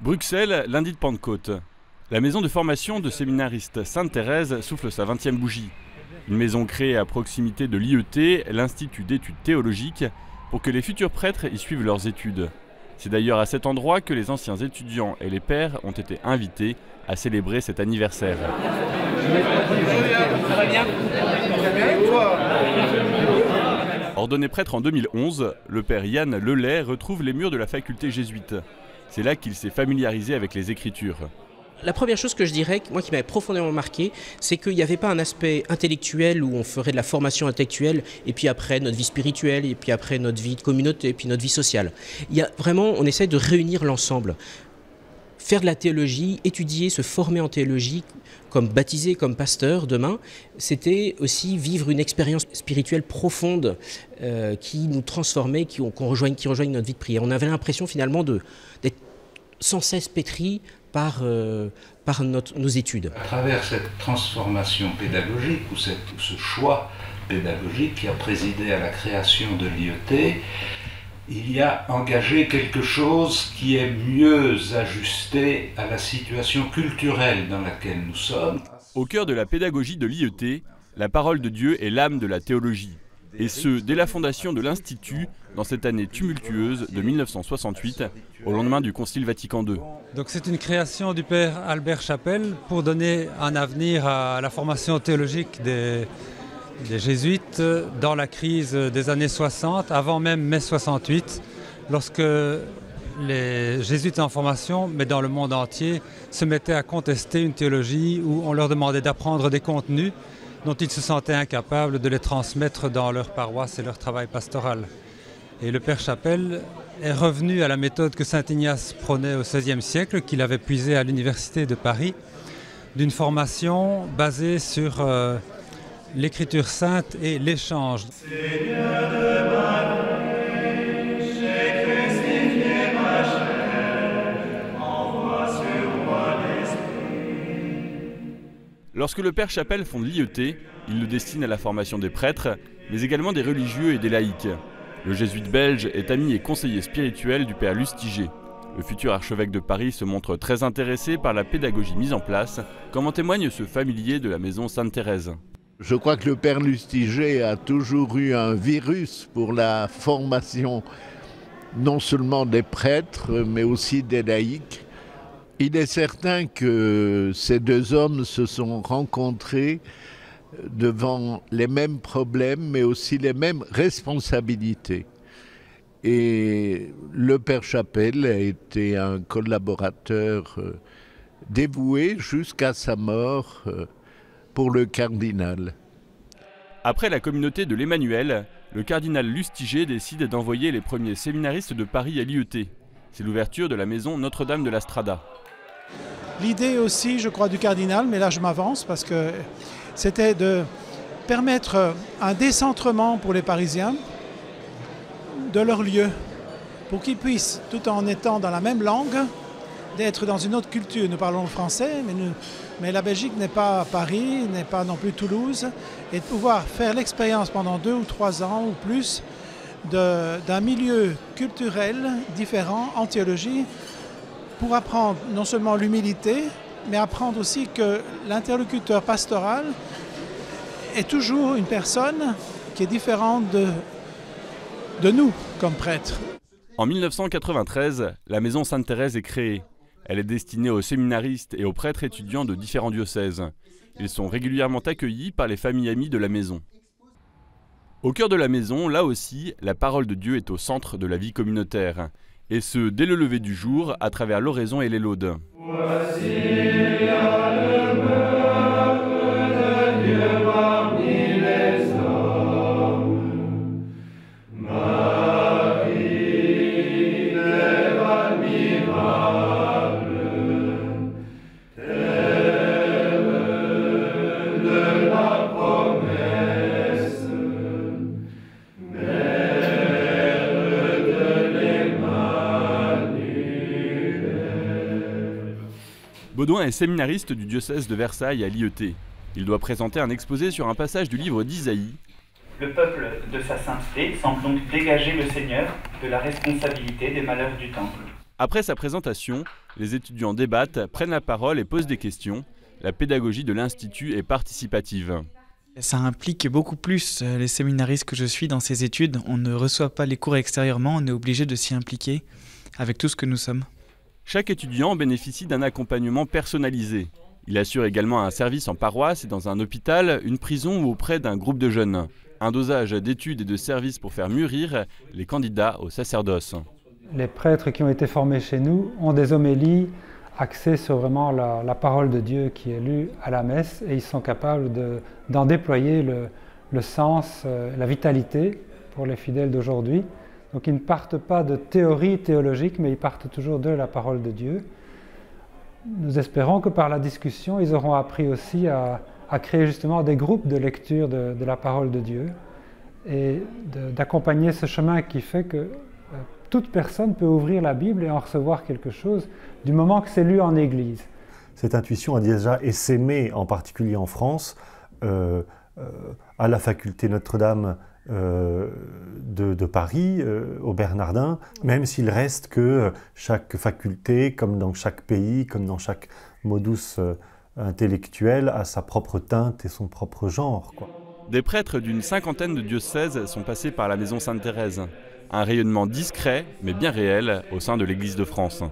Bruxelles, lundi de Pentecôte. La maison de formation de séminaristes Sainte-Thérèse souffle sa 20e bougie. Une maison créée à proximité de l'IET, l'Institut d'études théologiques, pour que les futurs prêtres y suivent leurs études. C'est d'ailleurs à cet endroit que les anciens étudiants et les pères ont été invités à célébrer cet anniversaire. Ordonné prêtre en 2011, le père Yann Lelay retrouve les murs de la faculté jésuite. C'est là qu'il s'est familiarisé avec les Écritures. La première chose que je dirais, moi qui m'avait profondément marqué, c'est qu'il n'y avait pas un aspect intellectuel où on ferait de la formation intellectuelle et puis après notre vie spirituelle et puis après notre vie de communauté et puis notre vie sociale. Il y a vraiment, on essaie de réunir l'ensemble. Faire de la théologie, étudier, se former en théologie, comme baptisé, comme pasteur demain, c'était aussi vivre une expérience spirituelle profonde qui nous transformait, qui rejoignait notre vie de prière. On avait l'impression finalement d'être sans cesse pétri par nos études. À travers cette transformation pédagogique ou ce choix pédagogique qui a présidé à la création de l'IET, il y a engagé quelque chose qui est mieux ajusté à la situation culturelle dans laquelle nous sommes. Au cœur de la pédagogie de l'IET, la parole de Dieu est l'âme de la théologie. Et ce, dès la fondation de l'Institut, dans cette année tumultueuse de 1968, au lendemain du Concile Vatican II. Donc c'est une création du père Albert Chapelle pour donner un avenir à la formation théologique des jésuites dans la crise des années 60, avant même mai 68, lorsque les jésuites en formation, mais dans le monde entier, se mettaient à contester une théologie où on leur demandait d'apprendre des contenus dont ils se sentaient incapables de les transmettre dans leur paroisse et leur travail pastoral. Et le père Chapelle est revenu à la méthode que saint Ignace prônait au XVIe siècle, qu'il avait puisée à l'université de Paris, d'une formation basée sur l'écriture sainte et l'échange. Lorsque le père Chapelle fonde l'IET, il le destine à la formation des prêtres, mais également des religieux et des laïcs. Le jésuite belge est ami et conseiller spirituel du père Lustiger. Le futur archevêque de Paris se montre très intéressé par la pédagogie mise en place, comme en témoigne ce familier de la maison Sainte-Thérèse. Je crois que le père Lustiger a toujours eu un virus pour la formation non seulement des prêtres, mais aussi des laïcs. Il est certain que ces deux hommes se sont rencontrés devant les mêmes problèmes, mais aussi les mêmes responsabilités. Et le père Chapelle a été un collaborateur dévoué jusqu'à sa mort pour le cardinal. Après la communauté de l'Emmanuel, le cardinal Lustiger décide d'envoyer les premiers séminaristes de Paris à l'IET. C'est l'ouverture de la maison Notre-Dame de la Strada. L'idée aussi, je crois, du cardinal, mais là je m'avance parce que c'était de permettre un décentrement pour les Parisiens de leur lieu, pour qu'ils puissent, tout en étant dans la même langue, d'être dans une autre culture. Nous parlons le français, mais la Belgique n'est pas Paris, n'est pas non plus Toulouse, et de pouvoir faire l'expérience pendant 2 ou 3 ans ou plus d'un milieu culturel différent en théologie, pour apprendre non seulement l'humilité, mais apprendre aussi que l'interlocuteur pastoral est toujours une personne qui est différente de nous comme prêtres. En 1993, la maison Sainte-Thérèse est créée. Elle est destinée aux séminaristes et aux prêtres étudiants de différents diocèses. Ils sont régulièrement accueillis par les familles amies de la maison. Au cœur de la maison, là aussi, la parole de Dieu est au centre de la vie communautaire. Et ce, dès le lever du jour, à travers l'oraison et les laudes. Baudouin est séminariste du diocèse de Versailles à l'IET. Il doit présenter un exposé sur un passage du livre d'Isaïe. Le peuple de sa sainteté semble donc dégager le Seigneur de la responsabilité des malheurs du temple. Après sa présentation, les étudiants débattent, prennent la parole et posent des questions. La pédagogie de l'Institut est participative. Ça implique beaucoup plus les séminaristes que je suis dans ces études. On ne reçoit pas les cours extérieurement, on est obligé de s'y impliquer avec tout ce que nous sommes. Chaque étudiant bénéficie d'un accompagnement personnalisé. Il assure également un service en paroisse et dans un hôpital, une prison ou auprès d'un groupe de jeunes. Un dosage d'études et de services pour faire mûrir les candidats au sacerdoce. Les prêtres qui ont été formés chez nous ont des homélies axés sur vraiment la parole de Dieu qui est lue à la messe et ils sont capables d'en déployer le sens, la vitalité pour les fidèles d'aujourd'hui. Donc ils ne partent pas de théorie théologique, mais ils partent toujours de la parole de Dieu. Nous espérons que par la discussion, ils auront appris aussi à créer justement des groupes de lecture de la parole de Dieu et d'accompagner ce chemin qui fait que toute personne peut ouvrir la Bible et en recevoir quelque chose du moment que c'est lu en Église. Cette intuition a déjà essaimé, en particulier en France, à la faculté Notre-Dame de Paris, au Bernardin, même s'il reste que chaque faculté, comme dans chaque pays, comme dans chaque modus intellectuel, a sa propre teinte et son propre genre, quoi. Des prêtres d'une 50aine de diocèses sont passés par la Maison Sainte-Thérèse. Un rayonnement discret, mais bien réel, au sein de l'Église de France.